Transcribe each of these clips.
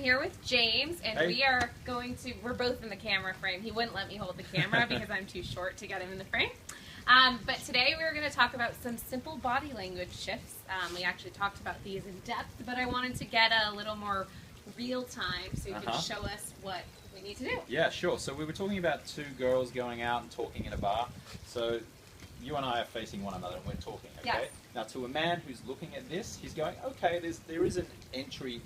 here with James, and Hey. we are going to, we're both in the camera frame. He wouldn't let me hold the camera because I'm too short to get him in the frame. But today we're going to talk about some simple body language shifts. We actually talked about these in depth, but I wanted to get a little more real time so you can show us what we need to do. Yeah, sure. So we were talking about two girls going out and talking in a bar. So you and I are facing one another and we're talking, okay? Yes. Now to a man who's looking at this, he's going, okay, there is an entry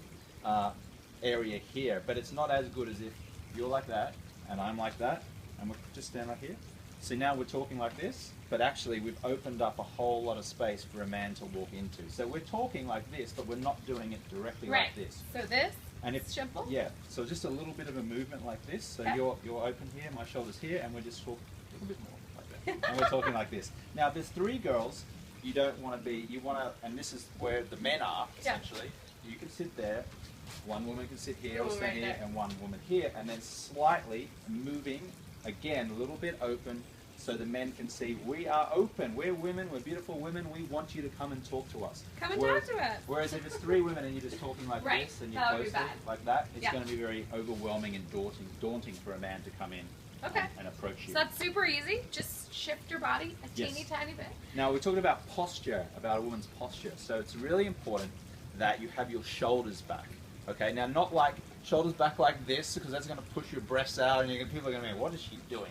area here, but it's not as good as if you're like that and I'm like that and we just stand right here. So now we're talking like this, but actually we've opened up a whole lot of space for a man to walk into. So we're talking like this, but we're not doing it directly like this. So this And is simple? Yeah, so just a little bit of a movement like this. So Okay. you're open here, my shoulder's here, and we're just talking a little bit more like that. And we're talking like this. Now, if there's three girls, you don't want to be, you want to, and this is where the men are, essentially. You can sit there, one woman can sit here or stand here, and one woman here, and then slightly moving, again, a little bit open, so the men can see we are open. We're women, we're beautiful women, we want you to come and talk to us. Come and talk to us. Whereas if it's three women and you're just talking like Right. this and you're That would be closely bad. like that, it's going to be very overwhelming and daunting for a man to come in and approach you. So that's super easy. Just shift your body a teeny tiny bit. Now we're talking about posture, about a woman's posture. So it's really important that you have your shoulders back. Okay, now not like shoulders back like this, because that's going to push your breasts out and people are going to be, what is she doing?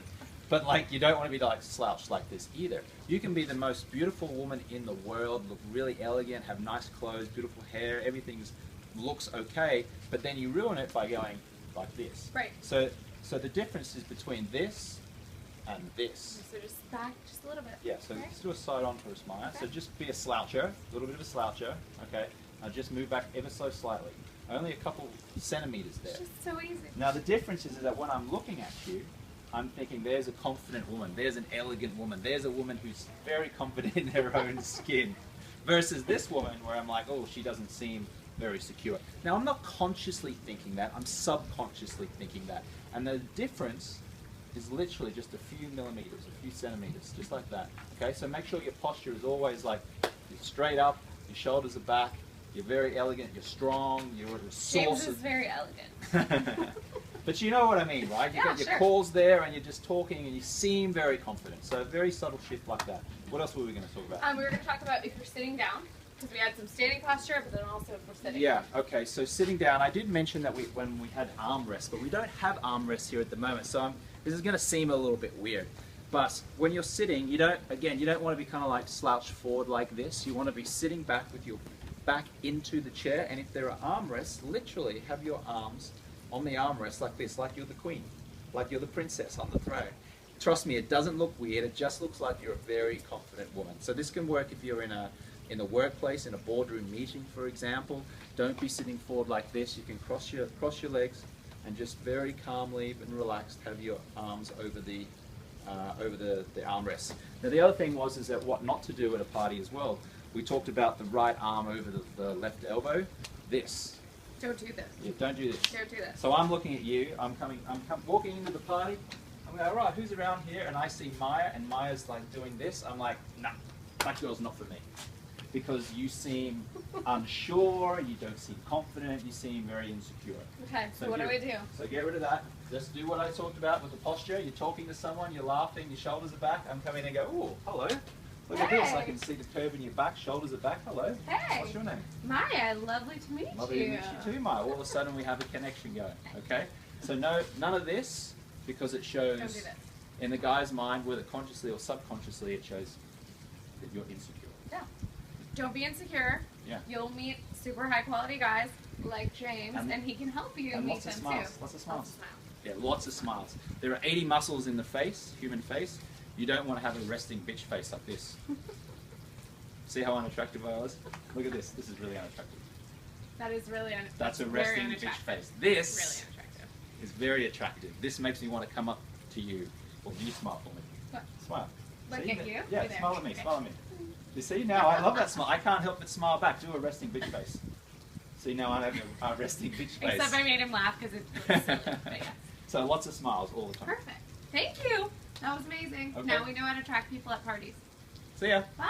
But like, you don't want to be like slouched like this either. You can be the most beautiful woman in the world, look really elegant, have nice clothes, beautiful hair, everything looks okay, but then you ruin it by going like this. Right. So the difference is between this and this. So just back just a little bit. Yeah, so let's do a side on for a smile. So just be a sloucher, a little bit of a sloucher, okay? Now just move back ever so slightly. Only a couple centimeters there. It's just so easy. Now the difference is that when I'm looking at you, I'm thinking there's a confident woman, there's an elegant woman, there's a woman who's very confident in her own skin, versus this woman where I'm like, oh, she doesn't seem very secure. Now I'm not consciously thinking that, I'm subconsciously thinking that. And the difference is literally just a few millimeters, a few centimeters, just like that. Okay, so make sure your posture is always like, you're straight up, your shoulders are back, you're very elegant, you're strong, you're a source James is very elegant. But you know what I mean, right? You've got your calls there and you're just talking and you seem very confident. So a very subtle shift like that. What else were we going to talk about? We were going to talk about if you're sitting down, because we had some standing posture, but then also if we're sitting. Yeah, okay, so sitting down, I did mention that when we had armrests, but we don't have armrests here at the moment, so this is going to seem a little bit weird. But when you're sitting, you don't want to be kind of like slouched forward like this. You want to be sitting back with your back into the chair, and if there are armrests, literally have your arms on the armrest like this, like you're the queen, like you're the princess on the throne. Trust me, it doesn't look weird, it just looks like you're a very confident woman. So this can work if you're in a workplace, in a boardroom meeting, for example. Don't be sitting forward like this. You can cross your legs and just very calmly and relaxed have your arms over the armrests. Now the other thing is that what not to do at a party as well. We talked about the right arm over the left elbow. This. Don't do this. Yeah, don't do this. Don't do this. So I'm looking at you. I'm walking into the party. I'm going, all right, who's around here? And I see Maya, and Maya's like doing this. I'm like, nah, that girl's not for me, because you seem unsure. You don't seem confident. You seem very insecure. Okay. So what do we do? So get rid of that. Just do what I talked about with the posture. You're talking to someone. You're laughing. Your shoulders are back. I'm coming in and go, oh, hello. Look at this, I can see the curve in your back, shoulders are back, hello. Hey. What's your name? Maya, lovely to meet you. Lovely to meet you too, Maya. All of a sudden we have a connection going, okay? So no, none of this, because it shows, Don't do this. in the guy's mind, whether consciously or subconsciously, it shows that you're insecure. Yeah. Don't be insecure. Yeah. You'll meet super high quality guys like James, and he can help you and meet lots of them smiles, too. lots of smiles. Yeah, lots of smiles. There are 80 muscles in the face, human face. You don't want to have a resting bitch face like this. See how unattractive I was? Look at this. This is really unattractive. That is really unattractive. That's a resting bitch face. This really unattractive. Is very attractive. This makes me want to come up to you. Well, you smile for me. What? Smile. Look at you? Yeah, smile at me. Smile at me. You see now? I love that smile. I can't help but smile back. Do a resting bitch face. See now I have a resting bitch face. Except I made him laugh because it's silly. But yeah. So lots of smiles all the time. Perfect. Thank you. That was amazing. Okay. Now we know how to attract people at parties. See ya. Bye.